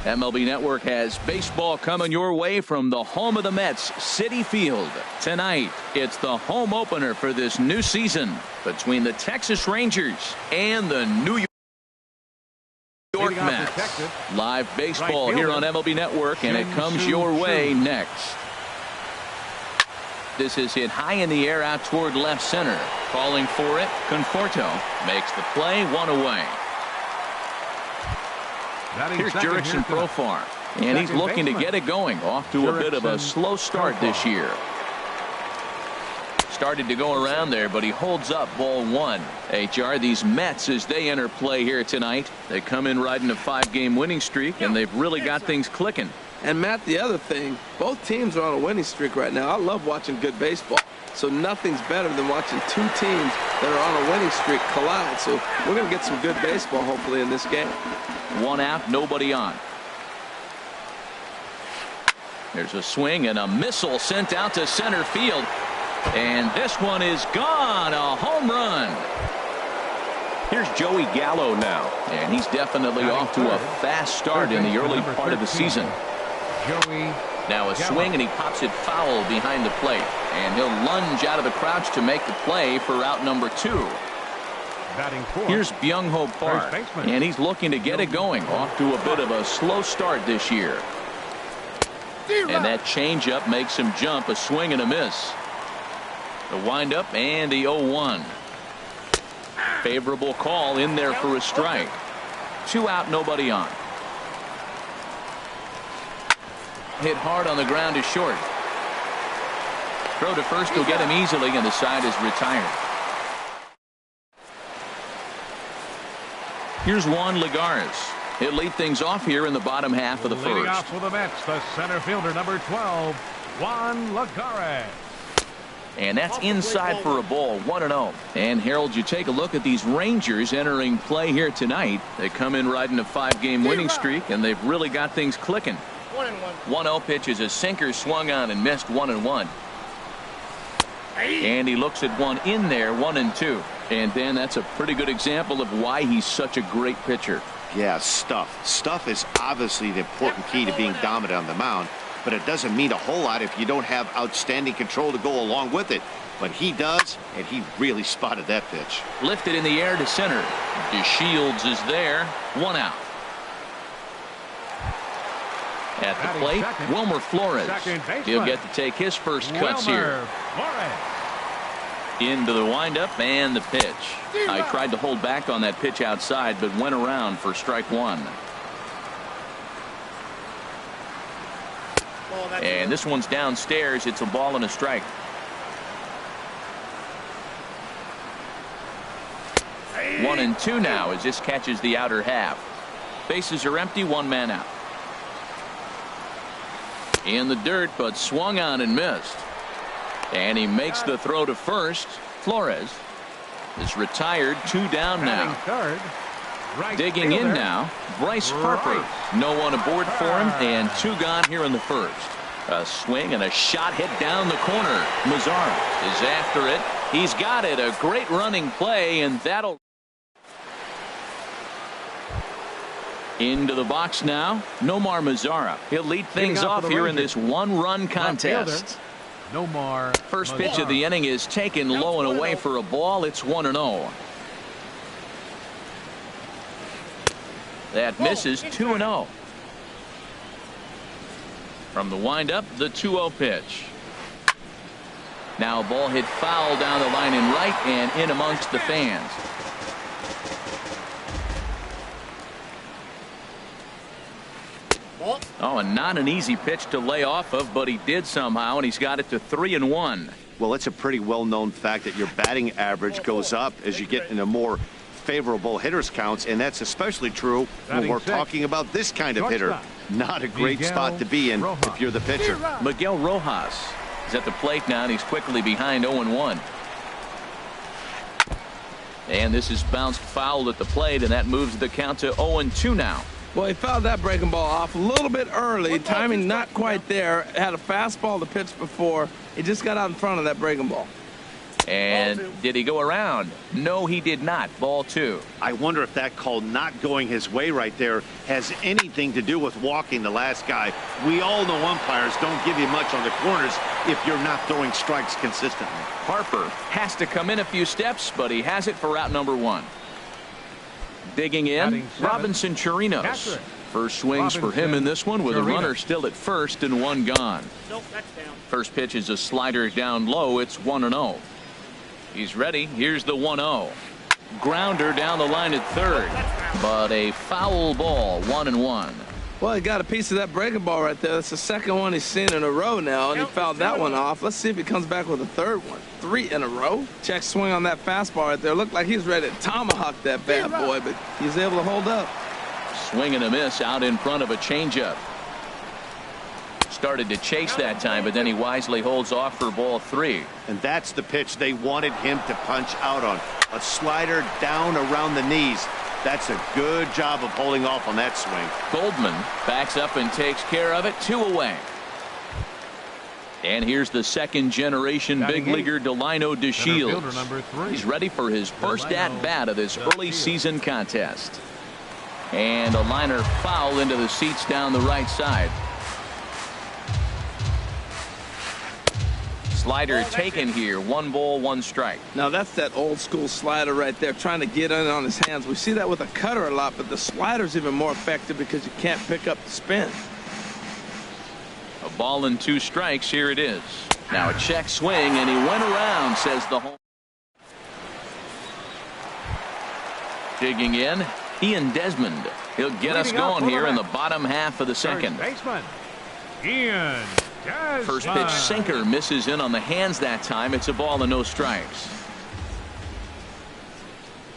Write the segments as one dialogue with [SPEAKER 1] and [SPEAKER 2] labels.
[SPEAKER 1] MLB Network has baseball coming your way from the home of the Mets, Citi Field. Tonight, it's the home opener for this new season between the Texas Rangers and the New York Mets. Live baseball here on MLB Network, and it comes your way next. This is hit high in the air out toward left center. Calling for it, Conforto makes the play, one away. Here's Jurickson Profar, and he's looking to get it going. Off to a bit of a slow start this year. Started to go around there, but he holds up ball one. HR, these Mets, as they enter play here tonight, they come in riding a 5-game winning streak, and they've really got things clicking.
[SPEAKER 2] And Matt, the other thing, both teams are on a winning streak right now. I love watching good baseball. So nothing's better than watching two teams that are on a winning streak collide. So we're going to get some good baseball, hopefully, in this game.
[SPEAKER 1] One out, nobody on. There's a swing and a missile sent out to center field. And this one is gone. A home run. Here's Joey Gallo now. And he's definitely off to a fast start in the early part of the season. Now a swing, and he pops it foul behind the plate. And he'll lunge out of the crouch to make the play for out number 2. Here's Byung-Ho Park, and he's looking to get it going. Off to a bit of a slow start this year. And that changeup makes him jump. A swing and a miss. The windup and the 0-1. Favorable call in there for a strike. 2 out, nobody on. Hit hard on the ground to short. Throw to first will get him easily, and the side is retired. Here's Juan Lagares. He'll lead things off here in the bottom half of the first.
[SPEAKER 3] Leading off for the Mets, the center fielder, number 12, Juan Lagares.
[SPEAKER 1] And that's inside for a ball, 1-0. And Harold, you take a look at these Rangers entering play here tonight. They come in riding a 5-game winning streak, and they've really got things clicking. 1-0 pitch is a sinker, swung on and missed, 1-1. And he looks at one in there, 1-2. And Dan, that's a pretty good example of why he's such a great pitcher.
[SPEAKER 4] Yeah, stuff. Stuff is obviously the important key to being dominant on the mound, but it doesn't mean a whole lot if you don't have outstanding control to go along with it. But he does, and he really spotted that pitch.
[SPEAKER 1] Lifted in the air to center. DeShields is there, 1 out. At the plate, Wilmer Flores. He'll get to take his first cuts here. Into the windup and the pitch. I tried to hold back on that pitch outside, but went around for strike 1. And this one's downstairs. It's a ball and a strike. One and 2 now as this catches the outer half. Bases are empty, 1 man out. In the dirt, but swung on and missed. And he makes the throw to first. Flores is retired, 2 down now. Digging in now, Bryce Harper. No one aboard for him, and 2 gone here in the first. A swing and a shot hit down the corner. Mazzara is after it. He's got it. A great running play, and that'll... Into the box now, Nomar Mazzara. He'll lead things off here in this 1-run contest. First pitch of the inning is taken low and away for a ball. It's 1-0. That misses, 2-0. From the windup, the 2-0 pitch. Now a ball hit foul down the line in right and in amongst the fans. Oh, and not an easy pitch to lay off of, but he did somehow, and he's got it to 3-1.
[SPEAKER 4] Well, it's a pretty well-known fact that your batting average goes up as you get into more favorable hitters counts, and that's especially true when we're talking about this kind of hitter. Not a great spot to be in if you're the pitcher.
[SPEAKER 1] Miguel Rojas is at the plate now, and he's quickly behind 0-1. And this is bounced foul at the plate, and that moves the count to 0-2 now.
[SPEAKER 2] Well, he fouled that breaking ball off a little bit early. Timing not quite there. Had a fastball to pitch before. He just got out in front of that breaking ball.
[SPEAKER 1] And did he go around? No, he did not. Ball 2.
[SPEAKER 4] I wonder if that call not going his way right there has anything to do with walking the last guy. We all know umpires don't give you much on the corners if you're not throwing strikes consistently.
[SPEAKER 1] Harper has to come in a few steps, but he has it for out number 1. Digging in, Robinson Chirinos. First swings for him in this one with a runner still at first and 1 gone. First pitch is a slider down low. It's 1-0. He's ready. Here's the 1-0. Grounder down the line at third, but a foul ball. 1-1.
[SPEAKER 2] Well, he got a piece of that breaking ball right there. That's the second one he's seen in a row now, and he fouled that one off. Let's see if he comes back with a third one. 3 in a row. Check swing on that fastball right there. Looked like he's ready to tomahawk that bad boy, but he's able to hold up.
[SPEAKER 1] Swing and a miss out in front of a changeup. Started to chase that time, but then he wisely holds off for ball 3.
[SPEAKER 4] And that's the pitch they wanted him to punch out on. A slider down around the knees. That's a good job of holding off on that swing.
[SPEAKER 1] Goldman backs up and takes care of it. 2 away. And here's the second generation big leaguer Delino DeShields. He's ready for his first at bat of this early season contest. And a liner foul into the seats down the right side. Slider taken here. 1 ball, 1 strike.
[SPEAKER 2] Now that's that old school slider right there, trying to get in on his hands. We see that with a cutter a lot, but the slider's even more effective because you can't pick up the spin.
[SPEAKER 1] A ball and 2 strikes. Here it is. Now a check swing, and he went around, says the home. Digging in, Ian Desmond. He'll get us going here in the bottom half of the second.
[SPEAKER 3] Baseman, Ian Desmond.
[SPEAKER 1] First pitch sinker misses in on the hands that time. It's a ball and no strikes.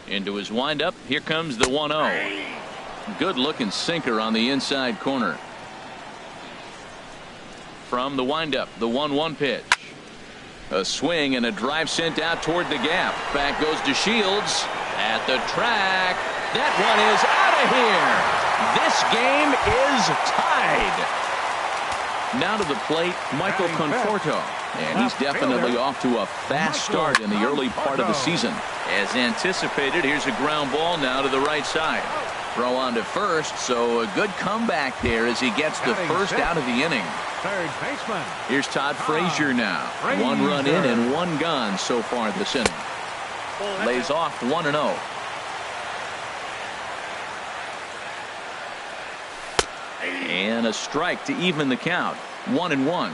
[SPEAKER 1] Into his windup. Here comes the 1-0. Good looking sinker on the inside corner. From the windup, the 1-1 pitch. A swing and a drive sent out toward the gap. Back goes DeShields at the track. That one is out of here. This game is tied. Now to the plate, Michael Conforto. And he's definitely off to a fast start in the early part of the season. As anticipated, here's a ground ball now to the right side. Throw on to first, so a good comeback there as he gets the first out of the inning.
[SPEAKER 3] Third baseman.
[SPEAKER 1] Here's Todd Frazier now. 1 run in and 1 gone so far this inning. Lays off 1-0. And a strike to even the count. 1-1.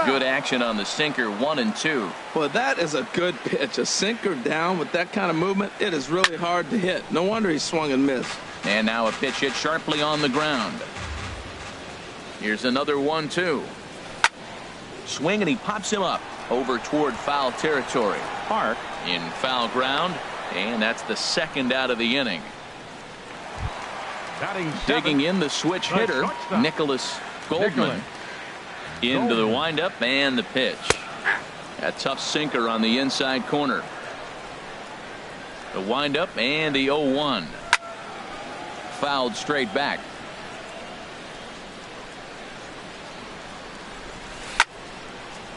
[SPEAKER 1] Good action on the sinker. 1-2.
[SPEAKER 2] Well, that is a good pitch. A sinker down with that kind of movement, it is really hard to hit. No wonder he swung and missed.
[SPEAKER 1] And now a pitch hit sharply on the ground. Here's another 1-2. Swing, and he pops him up over toward foul territory. Park in foul ground, and that's the second out of the inning. Digging in, the switch hitter, Nicholas Goldman. Into the windup and the pitch. A tough sinker on the inside corner. The windup and the 0-1. Fouled straight back.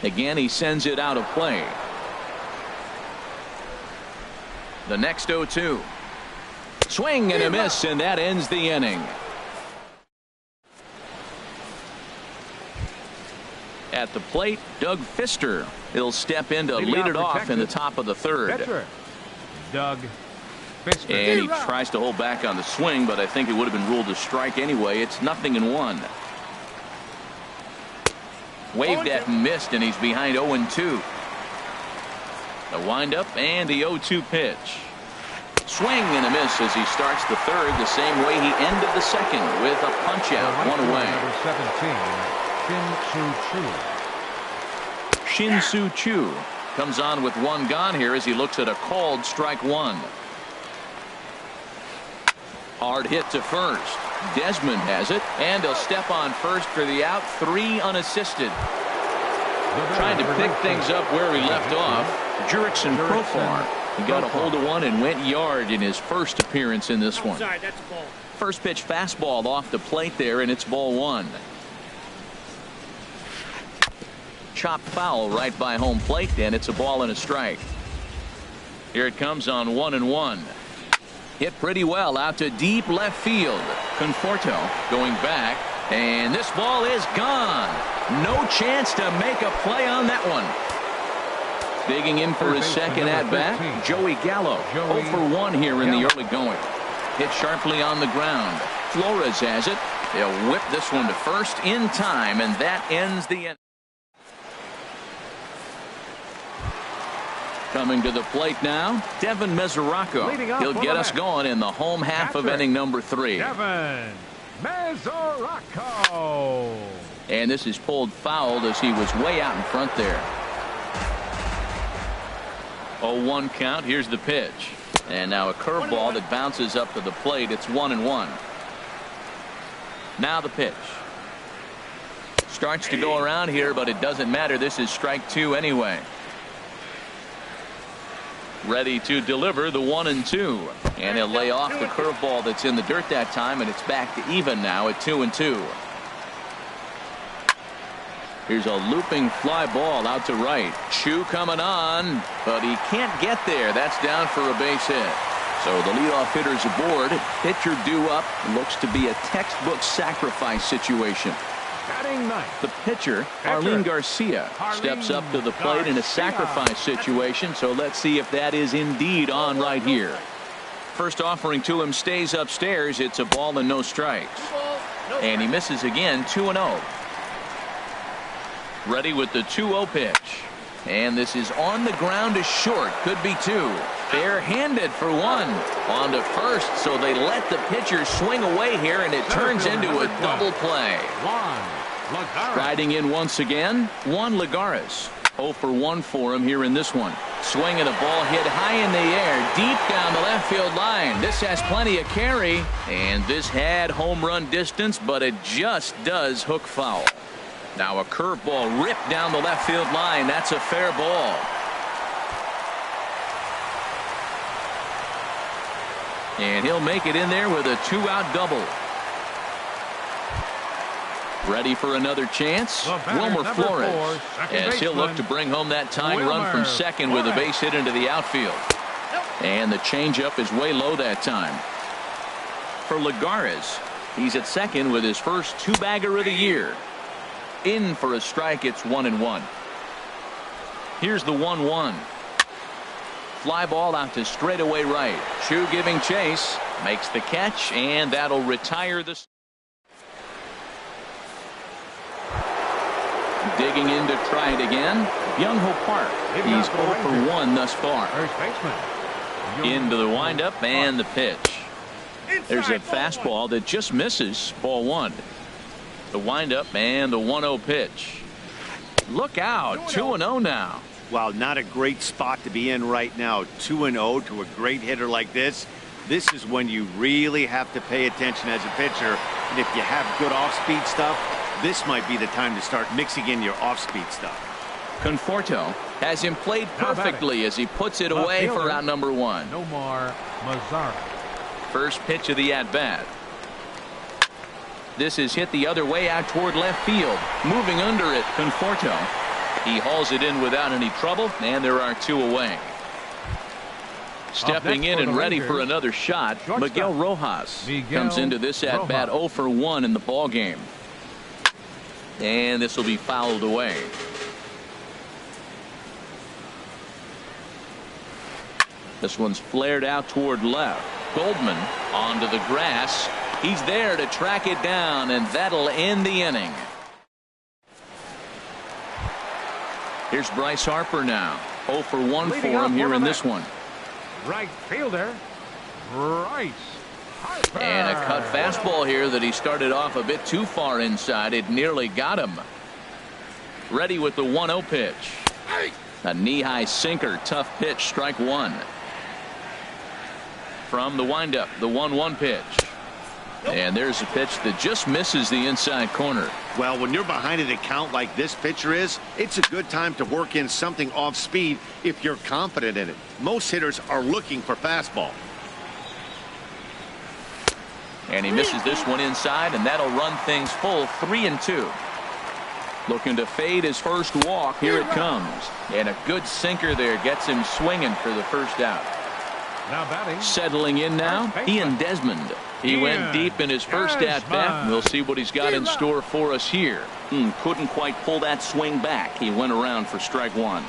[SPEAKER 1] Again, he sends it out of play. The next 0-2. Swing and a miss, and that ends the inning. At the plate, Doug Fister. He'll step in to lead it off in the top of the third.
[SPEAKER 3] Pitcher, Doug Fister.
[SPEAKER 1] And he tries to hold back on the swing, but I think it would have been ruled a strike anyway. It's 0-1. Waved at and missed, and he's behind 0-2. The windup and the 0-2 pitch. Swing and a miss as he starts the third the same way he ended the second with a punch out. 1 away.
[SPEAKER 3] Number 17,
[SPEAKER 1] Shin-Soo Choo comes on with 1 gone here as he looks at a called strike 1. Hard hit to first. Desmond has it, and he'll step on first for the out. 3 unassisted. Trying to pick things up where he left off. Jurickson Profar. He got a hold of one and went yard in his first appearance in this one.
[SPEAKER 5] Sorry, that's a ball.
[SPEAKER 1] First pitch fastball off the plate there, and it's ball 1. chopped foul right by home plate, and it's a ball and a strike. Here it comes on 1-1. Hit pretty well out to deep left field. Conforto going back, and this ball is gone. No chance to make a play on that one. Digging in for his second at-bat, Joey Gallo. 0 for 1 here in the early going. Hit sharply on the ground. Flores has it. They'll whip this one to first in time, and that ends the inning. Coming to the plate now, Devin Mesoraco. He'll get us going in the home half of inning number 3.
[SPEAKER 3] Devin Mesoraco.
[SPEAKER 1] And this is pulled foul as he was way out in front there. 0-1 count. Here's the pitch. And now a curveball that bounces up to the plate. It's 1-1. Now the pitch. Starts to go around here, but it doesn't matter. This is strike 2 anyway. Ready to deliver the 1-2. And he'll lay off the curveball that's in the dirt that time, and it's back to even now at 2-2. Here's a looping fly ball out to right. Chu coming on, but he can't get there. That's down for a base hit. So the leadoff hitter's aboard. Pitcher due up. Looks to be a textbook sacrifice situation.
[SPEAKER 3] Batting ninth.
[SPEAKER 1] The pitcher, Arlene Garcia, steps up to the plate in a sacrifice situation. So let's see if that is indeed on right here. First offering to him stays upstairs. It's a ball and no strikes. And he misses again, 2-0. Ready with the 2-0 pitch. And this is on the ground to short. Could be 2. Bare-handed for 1. On to first, so they let the pitcher swing away here, and it turns into a double play. Riding in once again, Juan Lagares. 0 for 1 for him here in this one. Swinging a ball hit high in the air, deep down the left field line. This has plenty of carry, and this had home run distance, but it just does hook foul. Now a curveball ripped down the left field line. That's a fair ball. And he'll make it in there with a 2-out double. Ready for another chance. Wilmer Flores, as he'll look to bring home that tying run from second with a base hit into the outfield. And the changeup is way low that time. For Lagares, he's at second with his first 2-bagger of the year. In for a strike. It's 1-1. Here's the 1-1. Fly ball out to straightaway right. Chu giving chase, makes the catch, and that'll retire the. Digging in to try it again, Byung-Ho Park. He's 0 for 1 thus far. Into the windup and the pitch. There's a fastball that just misses. Ball 1. The windup and the 1-0 pitch. Look out, 2-0 now.
[SPEAKER 4] Well, not a great spot to be in right now. 2-0 to a great hitter like this. This is when you really have to pay attention as a pitcher. And if you have good off-speed stuff, this might be the time to start mixing in your off-speed stuff.
[SPEAKER 1] Conforto has him played perfectly as he puts it away for out number 1.
[SPEAKER 3] Nomar Mazara.
[SPEAKER 1] First pitch of the at-bat. This is hit the other way out toward left field. Moving under it, Conforto. He hauls it in without any trouble, and there are 2 away. Stepping in and ready for another shot, Miguel Rojas comes into this at-bat 0 for 1 in the ball game. And this will be fouled away. This one's flared out toward left. Goldman onto the grass. He's there to track it down, and that'll end the inning. Here's Bryce Harper now. 0 for 1 for him here in this one.
[SPEAKER 3] Right fielder, Bryce Harper.
[SPEAKER 1] And a cut fastball here that he started off a bit too far inside. It nearly got him. Ready with the 1-0 pitch. A knee-high sinker. Tough pitch. Strike 1. From the windup, the 1-1 pitch. And there's a pitch that just misses the inside corner.
[SPEAKER 4] Well, when you're behind an account like this pitcher is, it's a good time to work in something off speed if you're confident in it. Most hitters are looking for fastball. And
[SPEAKER 1] he misses this one inside, and that'll run things full 3-2. Looking to fade his first walk. Here it comes. And a good sinker there gets him swinging for the first out.
[SPEAKER 3] Now batting.
[SPEAKER 1] Settling in now, Ian Desmond. He went deep in his first at-bat. We'll see what he's got in store for us here. Couldn't quite pull that swing back. He went around for strike one.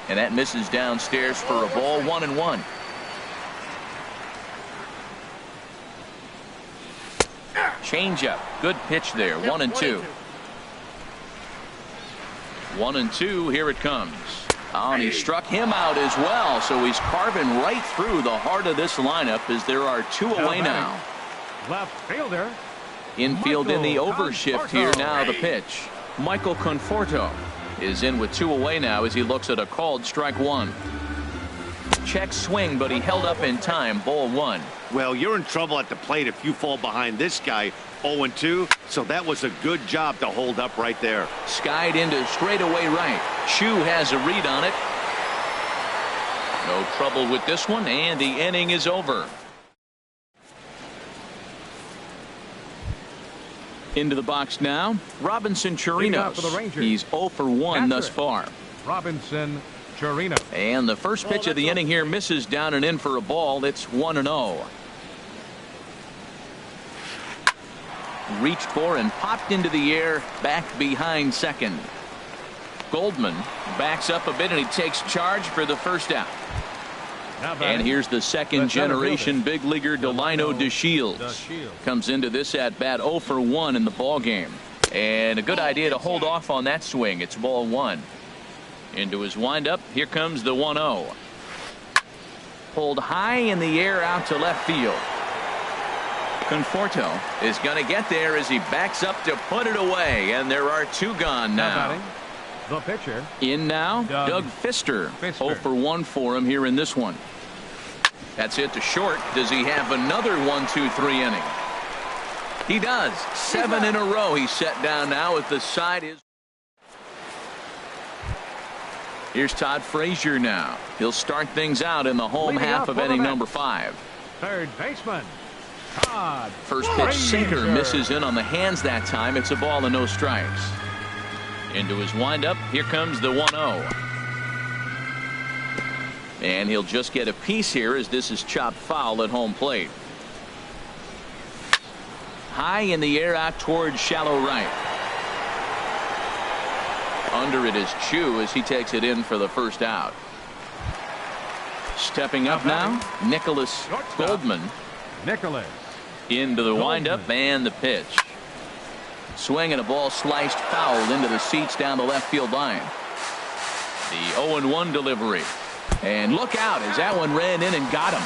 [SPEAKER 1] And that misses downstairs for a ball, 1-1. Changeup. Good pitch there. 1-2. 1-2. Here it comes. Oh, and he struck him out as well. So he's carving right through the heart of this lineup as there are two away now.
[SPEAKER 3] Left fielder.
[SPEAKER 1] Infield in the overshift here now. The pitch. Michael Conforto is in with two away now as he looks at a called strike one. Check swing, but he held up in time. Ball one.
[SPEAKER 4] Well, you're in trouble at the plate if you fall behind this guy. 0-2, so that was a good job to hold up right there.
[SPEAKER 1] Skied into straightaway right. Chu has a read on it. No trouble with this one, and the inning is over. Into the box now, Robinson Chirinos. He's 0 for 1 thus far.
[SPEAKER 3] Robinson Chirinos.
[SPEAKER 1] And the first pitch of the inning here misses down and in for a ball. It's 1-0. Reached for and popped into the air back behind second. Goldman backs up a bit and he takes charge for the first out. And here's the second generation big leaguer Delino DeShields. Comes into this at bat 0 for 1 in the ball game. And a good idea to hold off on that swing. It's ball one. Into his windup. Here comes the 1-0. Pulled high in the air out to left field. Conforto is going to get there as he backs up to put it away, and there are two gone now.
[SPEAKER 3] The pitcher.
[SPEAKER 1] In now, Doug Fister. 0 for 1 for him here in this one. That's hit to short. Does he have another 1-2-3 inning? He does. 7 in a row he's set down now as the side is. Here's Todd Frazier now. He'll start things out in the home half of inning number 5.
[SPEAKER 3] Third baseman.
[SPEAKER 1] First pitch sinker misses in on the hands that time. It's a ball and no strikes. Into his windup. Here comes the 1-0. And he'll just get a piece here as this is chopped foul at home plate. High in the air out towards shallow right. Under it is Chu as he takes it in for the first out. Stepping up now, Nicholas Goldman. Into the windup and the pitch. Swing and a ball sliced foul into the seats down the left field line. The 0-1 delivery. And look out as that one ran in and got him.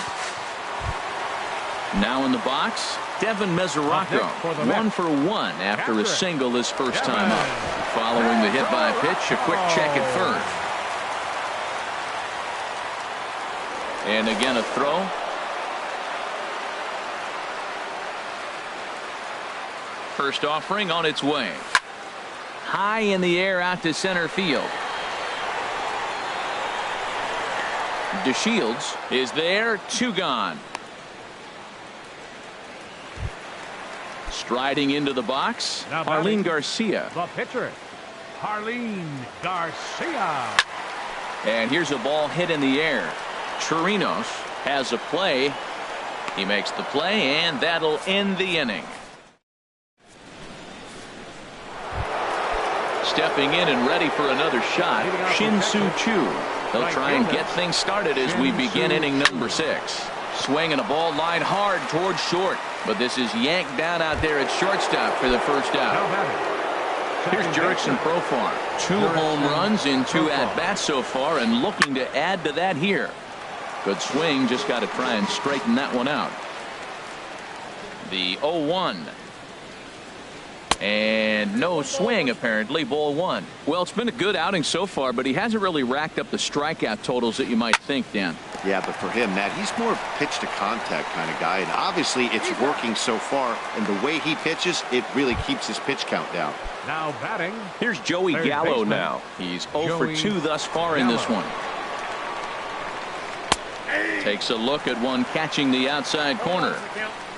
[SPEAKER 1] Now in the box, Devin Mesoraco. 1 for 1 after a single his first time up. Following the hit by pitch, a quick check at first. And again a throw. First offering on its way. High in the air out to center field. DeShields is there. 2 gone. Striding into the box, Arlene Garcia.
[SPEAKER 3] The pitcher, Arlene Garcia.
[SPEAKER 1] And here's a ball hit in the air. Chirinos has a play. He makes the play, and that'll end the inning. Stepping in and ready for another shot, Shin-Soo Choo. They'll try and get things started as we begin inning number 6. Swing and a ball lined hard towards short, but this is yanked down out there at shortstop for the first out. Here's Jurickson Profar. 2 home runs in 2 at-bats so far, and looking to add to that here. Good swing, just got to try and straighten that one out. The 0-1. And no swing, apparently. Ball 1. Well, it's been a good outing so far, but he hasn't really racked up the strikeout totals that you might think, Dan.
[SPEAKER 4] Yeah, but for him, Matt, he's more pitch to contact kind of guy, and obviously it's working so far, and the way he pitches, it really keeps his pitch count down.
[SPEAKER 3] Now batting.
[SPEAKER 1] Here's Joey Gallo now. He's 0 for 2 thus far in this one. Takes a look at one catching the outside corner.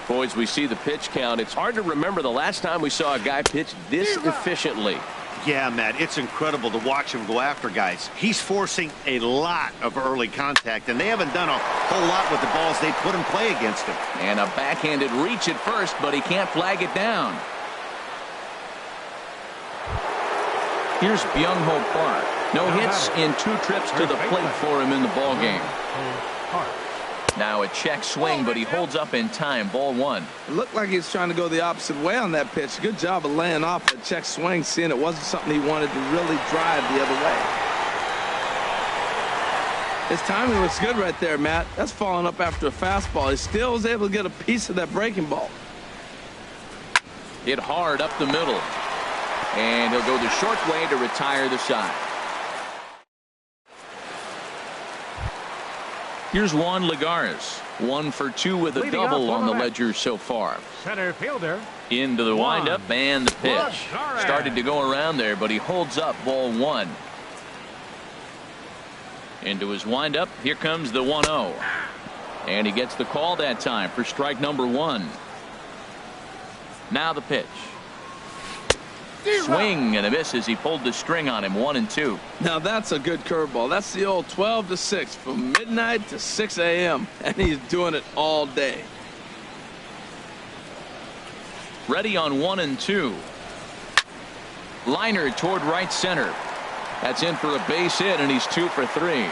[SPEAKER 1] Boys, we see the pitch count. It's hard to remember the last time we saw a guy pitch this efficiently.
[SPEAKER 4] Yeah, Matt, it's incredible to watch him go after guys. He's forcing a lot of early contact, and they haven't done a whole lot with the balls they put in play against him.
[SPEAKER 1] And a backhanded reach at first, but he can't flag it down. Here's Byung-ho Park. No hits in 2 trips to the plate for him in the ballgame. Now a check swing, but he holds up in time. Ball 1.
[SPEAKER 2] It looked like he was trying to go the opposite way on that pitch. Good job of laying off the check swing, seeing it wasn't something he wanted to really drive the other way. His timing looks good right there, Matt. That's falling up after a fastball. He still was able to get a piece of that breaking ball.
[SPEAKER 1] Hit hard up the middle. And he'll go the short way to retire the side. Here's Juan Lagares. 1 for 2 with a double on the ledger so far.
[SPEAKER 3] Center fielder.
[SPEAKER 1] Into the windup and the pitch. Started to go around there, but he holds up. Ball 1. Into his windup. Here comes the 1-0. And he gets the call that time for strike number 1. Now the pitch. Swing and a miss as he pulled the string on him. 1-2.
[SPEAKER 2] Now that's a good curveball. That's the old 12 to 6 from midnight to 6 a.m. and he's doing it all day.
[SPEAKER 1] Ready on 1-2. Liner toward right center. That's in for a base hit, and he's 2 for 3.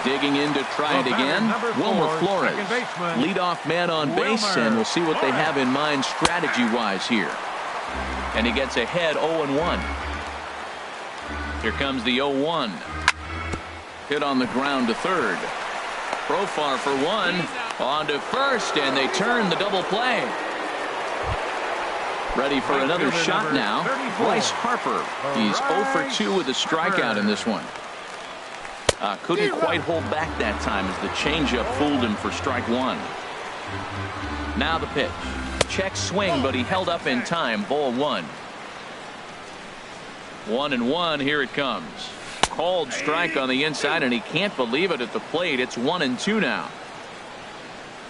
[SPEAKER 1] Digging in to try it again. Wilmer Flores, leadoff man on base, and we'll see what they have in mind strategy-wise here. And he gets ahead 0-1. Here comes the 0-1. Hit on the ground to third. Profar for 1. On to first, and they turn the double play. Ready for another shot now. Bryce Harper. He's 0 for 2 with a strikeout in this one. Couldn't quite hold back that time as the changeup fooled him for strike 1. Now the pitch. Check swing, but he held up in time. Ball 1. 1-1. Here it comes. Called strike on the inside, and he can't believe it at the plate. It's 1-2 now.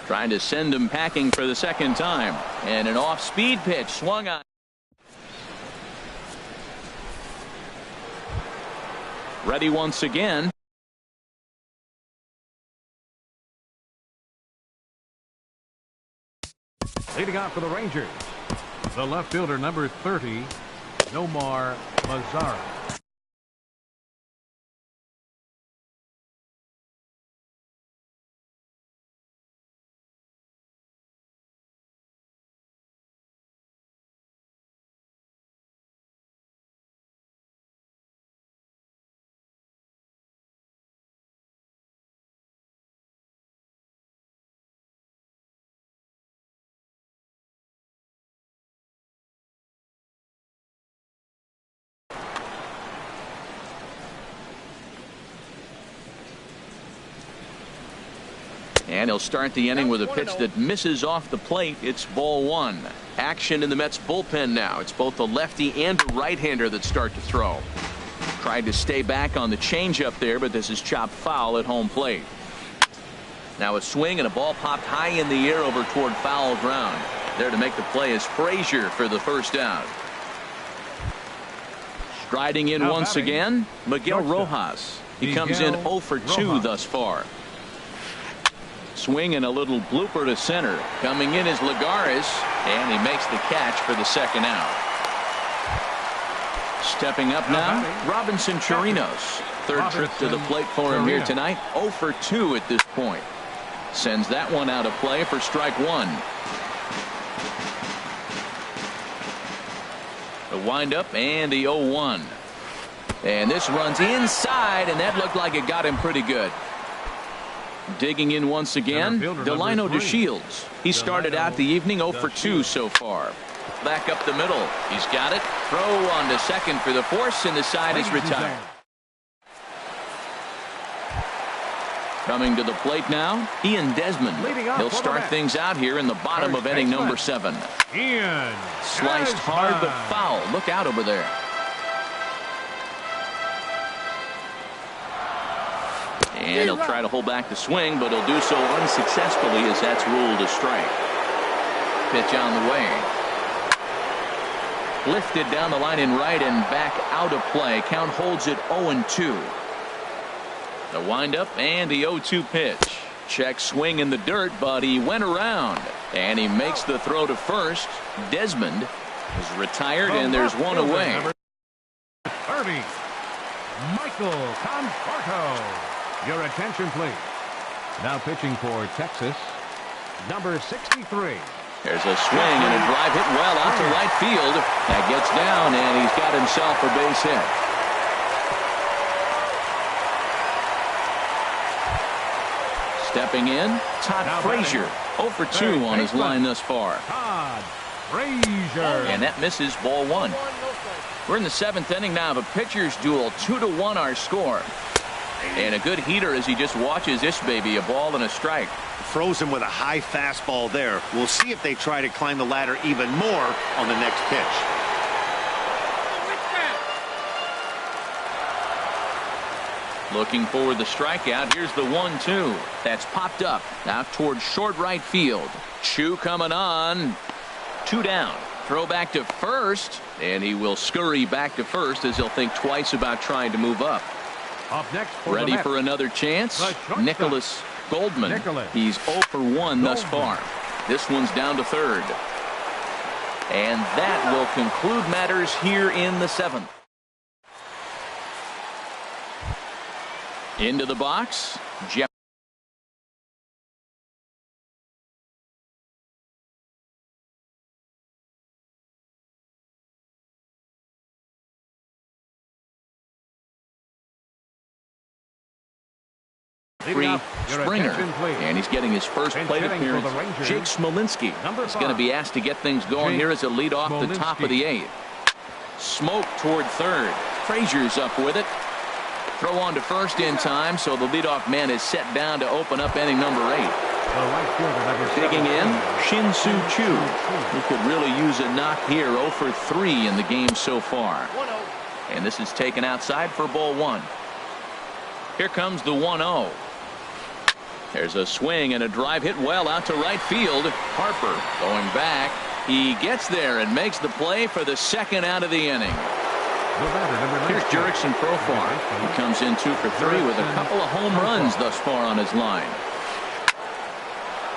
[SPEAKER 1] Trying to send him packing for the second time. And an off-speed pitch swung on. Ready once again.
[SPEAKER 3] Leading out for the Rangers, the left fielder, number 30, Nomar Mazara.
[SPEAKER 1] And he'll start the inning with a pitch that misses off the plate. It's ball 1. Action in the Mets bullpen now. It's both the lefty and the right-hander that start to throw. Tried to stay back on the changeup there, but this is chopped foul at home plate. Now a swing and a ball popped high in the air over toward foul ground. There to make the play is Frazier for the first down. Striding in once again, Miguel Rojas. He comes in 0 for 2 thus far. Swing and a little blooper to center. Coming in is Lagares, and he makes the catch for the second out. Stepping up now, Robinson Chirinos. Third trip to the plate for him here tonight. 0 for 2 at this point. Sends that one out of play for strike 1. The windup and the 0-1. And this runs inside, and that looked like it got him pretty good. Digging in once again, Delino DeShields. He started out the evening 0 for 2 so far. Back up the middle. He's got it. Throw on to second for the force, and the side is retired. Coming to the plate now, Ian Desmond. He'll start things out here in the bottom of inning number 7.
[SPEAKER 3] Ian.
[SPEAKER 1] Sliced hard but foul. Look out over there. And he'll try to hold back the swing, but he'll do so unsuccessfully as that's ruled a strike. Pitch on the way. Lifted down the line in right and back out of play. Count holds it 0-2. The windup and the 0-2 pitch. Check swing in the dirt, but he went around. And he makes the throw to first. Desmond is retired, and there's one away.
[SPEAKER 3] 30, Michael Conforto. Your attention, please. Now pitching for Texas, number 63.
[SPEAKER 1] There's a swing and a drive hit well out to right field. That gets down, and he's got himself a base hit. Stepping in, Todd Frazier. 0 for 2 on his line thus far.
[SPEAKER 3] Todd Frazier.
[SPEAKER 1] And that misses, ball 1. We're in the 7th inning now of a pitcher's duel. 2-1 our score. And a good heater as he just watches this baby, a ball and a strike.
[SPEAKER 4] Froze him with a high fastball there. We'll see if they try to climb the ladder even more on the next pitch.
[SPEAKER 1] Looking for the strikeout. Here's the 1-2. That's popped up out towards short right field. Chu coming on. 2 down. Throw back to first, and he will scurry back to first as he'll think twice about trying to move up.
[SPEAKER 3] Up next
[SPEAKER 1] ready for another chance. Nicholas Goldman. He's 0 for 1 thus far. This one's down to third. And that will conclude matters here in the 7th. Into the box, Jeff. Springer, and he's getting his first plate appearance. Jake Smolinski is going to be asked to get things going here as a lead off the top of the 8th. Smoke toward third. Frazier's up with it. Throw on to first in time, so the leadoff man is set down to open up inning number 8. Digging in, Shin-Soo Choo, who could really use a knock here. 0 for 3 in the game so far. And this is taken outside for ball 1. Here comes the 1-0. There's a swing and a drive hit well out to right field. Harper going back. He gets there and makes the play for the second out of the inning. Here's Jurickson Profar. He comes in 2 for 3 with a couple of home runs thus far on his line.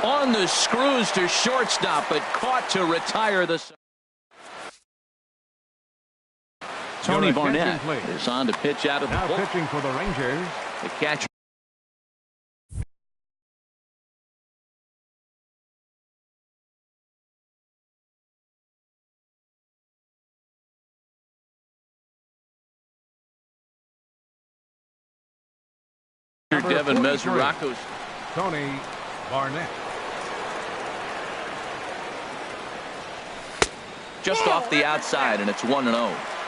[SPEAKER 1] On the screws to shortstop, but caught to retire the. Tony Barnett is on to pitch out of the
[SPEAKER 3] now
[SPEAKER 1] bullpen.
[SPEAKER 3] pitching for the Rangers.
[SPEAKER 1] The catcher. Devin Mesoraco's.
[SPEAKER 3] Tony Barnett.
[SPEAKER 1] Just off the outside, and it's 1-0.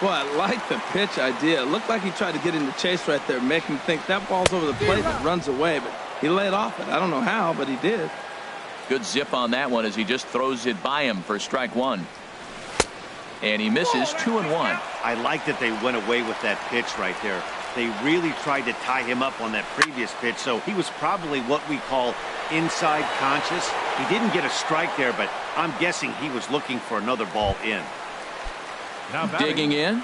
[SPEAKER 2] Well, I like the pitch idea. It looked like he tried to get in the chase right there, make him think that ball's over the plate and runs away, but he laid off it. I don't know how, but he did.
[SPEAKER 1] Good zip on that one as he just throws it by him for strike 1. And he misses 2-1.
[SPEAKER 4] I like that they went away with that pitch right there. They really tried to tie him up on that previous pitch, so he was probably what we call inside conscious. He didn't get a strike there, but I'm guessing he was looking for another ball in.
[SPEAKER 3] Now
[SPEAKER 1] digging in.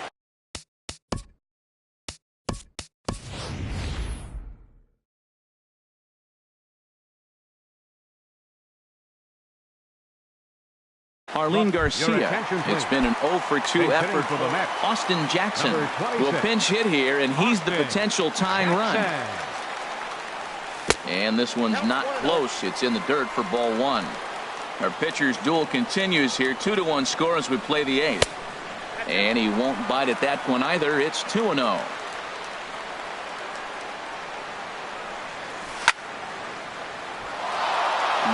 [SPEAKER 1] Arlene Garcia. It's been an 0 for 2 effort for Austin Jackson. Will pinch hit here, and he's the potential tying run. And this one's not close. It's in the dirt for ball 1. Our pitcher's duel continues here. 2-1 score as we play the 8th. And he won't bite at that one either. It's 2-0.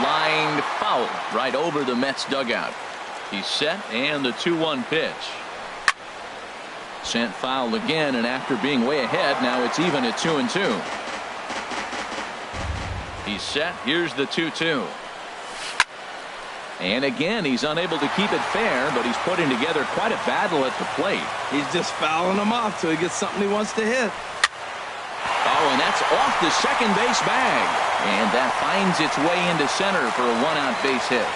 [SPEAKER 1] Lined foul right over the Mets dugout. He's set, and the 2-1 pitch. Sent foul again, and after being way ahead, now it's even at 2-2. He's set. Here's the 2-2. And again, he's unable to keep it fair, but he's putting together quite a battle at the plate.
[SPEAKER 2] He's just fouling him off till he gets something he wants to hit.
[SPEAKER 1] Oh, and that That's off the second base bag. And that finds its way into center for a one-out base hit.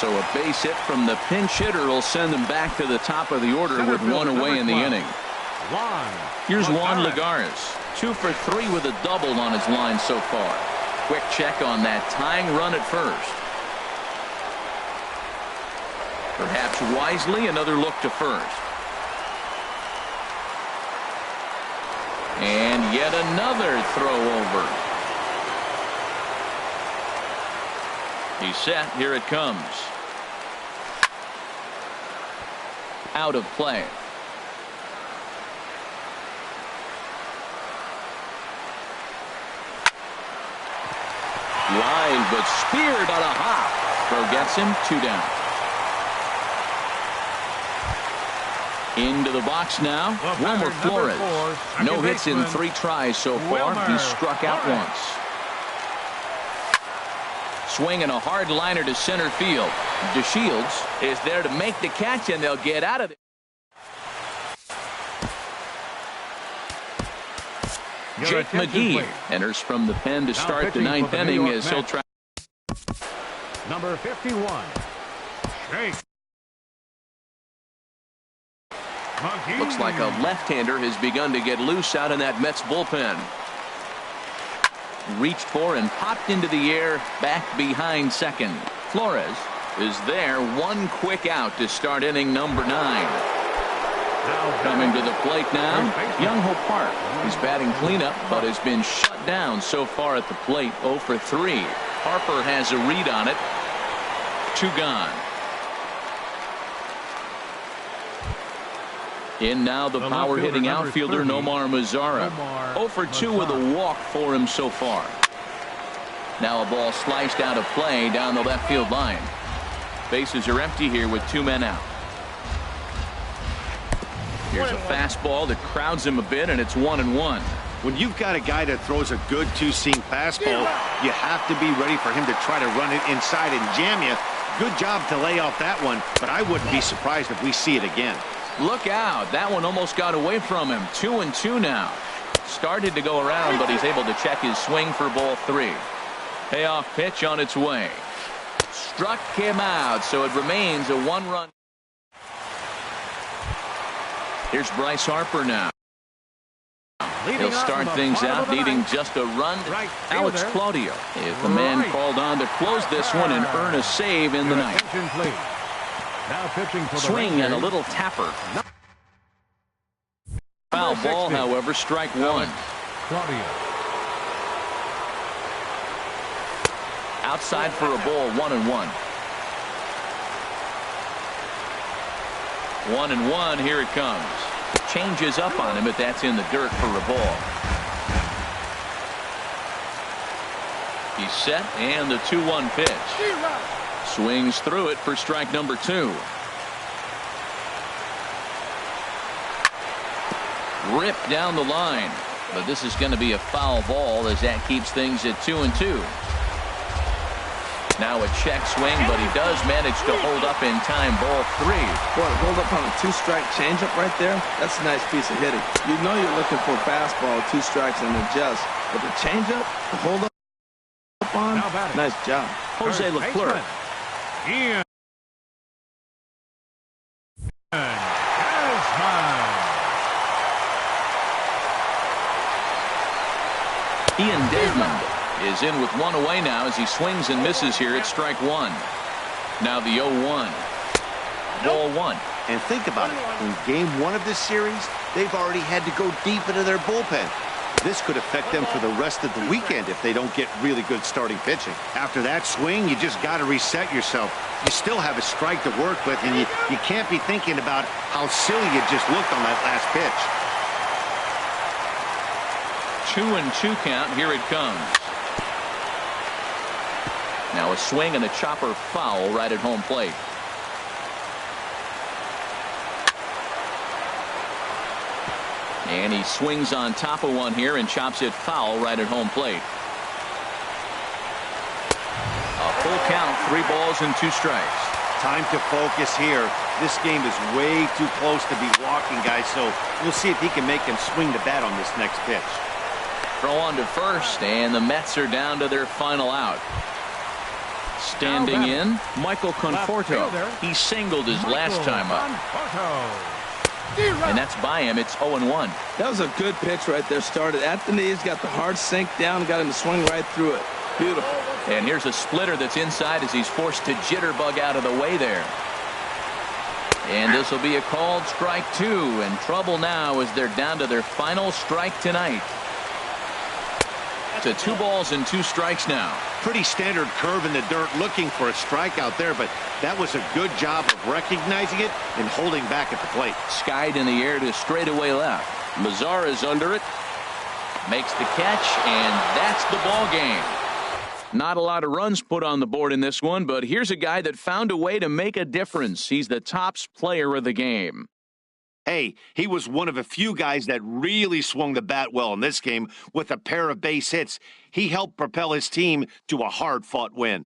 [SPEAKER 1] So a base hit from the pinch hitter will send them back to the top of the order with one away in the inning. Here's Juan Lagares. 2 for 3 with a double on his line so far. Quick check on that tying run at first. Perhaps wisely, another look to first. And yet another throw over. He's set. Here it comes. Out of play. Line, but speared on a hop. Throw gets him. 2 down. Into the box now. Wilmer Flores. No hits in 3 tries so far. He's struck out once. Swinging a hard liner to center field. DeShields is there to make the catch, and they'll get out of it. Jake McGee enters from the pen to start the 9th inning as he'll try.
[SPEAKER 3] Number 51. Jake.
[SPEAKER 1] Looks like a left-hander has begun to get loose out in that Mets bullpen. Reached for and popped into the air back behind second. Flores is there. One quick out to start inning number 9. Coming to the plate now, Young-Ho Park. He's batting cleanup but has been shut down so far at the plate. 0 for 3. Harper has a read on it. 2 gone. In now the power hitting outfielder Nomar Mazara. 0 for 2 with a walk for him so far. Now a ball sliced out of play down the left field line. Bases are empty here with 2 men out. Here's a fastball that crowds him a bit, and it's 1-1.
[SPEAKER 4] When you've got a guy that throws a good two-seam fastball, you have to be ready for him to try to run it inside and jam you. Good job to lay off that one, but I wouldn't be surprised if we see it again.
[SPEAKER 1] Look out. That one almost got away from him. 2-2 now. Started to go around, but he's able to check his swing for ball 3. Payoff pitch on its way. Struck him out, so it remains a 1-run. Here's Bryce Harper now. He'll start things out needing just a run. Alex Claudio is the man called on to close this one and earn a save in the ninth. Swing and a little tapper. Foul ball, however, strike 1. Outside for a ball, 1-1. 1-1, here it comes. Changes up on him, but that's in the dirt for a ball. He's set, and the 2-1 pitch. Swings through it for strike number 2. Ripped down the line, but this is going to be a foul ball as that keeps things at 2-2. Now a check swing, but he does manage to hold up in time. Ball 3.
[SPEAKER 2] Boy, hold up on a 2-strike changeup right there. That's a nice piece of hitting. You know you're looking for a fastball, 2 strikes and adjust. But the changeup, the hold up on, nice job.
[SPEAKER 1] Jose Leclerc. Ian Desmond is in with 1 away now as he swings and misses here at strike 1. Now the 0-1. Ball 1.
[SPEAKER 4] And think about it. In game 1 of this series, they've already had to go deep into their bullpen. This could affect them for the rest of the weekend if they don't get really good starting pitching. After that swing, you just got to reset yourself. You still have a strike to work with, and you can't be thinking about how silly you just looked on that last pitch.
[SPEAKER 1] 2-2 count. Here it comes. Now a swing and a chopper foul right at home plate. And he swings on top of one here and chops it foul right at home plate. A full count, 3 balls and 2 strikes.
[SPEAKER 4] Time to focus here. This game is way too close to be walking, guys, so we'll see if he can make him swing the bat on this next pitch.
[SPEAKER 1] throw on to first, and the Mets are down to their final out. Standing in, Michael Conforto. He singled his last time up. And that's by him. It's 0-1.
[SPEAKER 2] That was a good pitch right there. Started at the knees, got the hard sink down, got him to swing right through it. Beautiful.
[SPEAKER 1] And here's a splitter that's inside as he's forced to jitterbug out of the way there. And this will be a called strike 2. And trouble now as they're down to their final strike tonight. To 2 balls and 2 strikes now.
[SPEAKER 4] Pretty standard curve in the dirt, looking for a strikeout there, but that was a good job of recognizing it and holding back at the plate.
[SPEAKER 1] Skied in the air to straightaway left. Mazar is under it. Makes the catch, and that's the ball game. Not a lot of runs put on the board in this one, but here's a guy that found a way to make a difference. He's the tops player of the game.
[SPEAKER 4] Hey, he was one of a few guys that really swung the bat well in this game with a pair of base hits. He helped propel his team to a hard-fought win.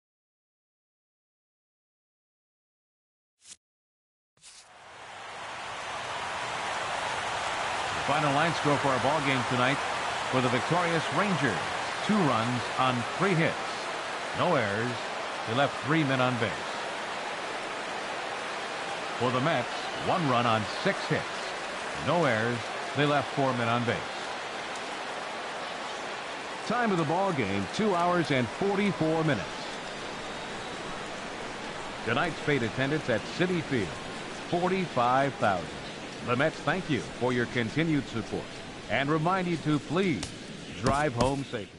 [SPEAKER 3] The final line score for our ball game tonight for the victorious Rangers. 2 runs on 3 hits. No errors. They left 3 men on base. For the Mets, 1 run on 6 hits. No errors. They left 4 men on base. Time of the ball game, 2 hours and 44 minutes. Tonight's paid attendance at Citi Field, 45,000. The Mets thank you for your continued support and remind you to please drive home safely.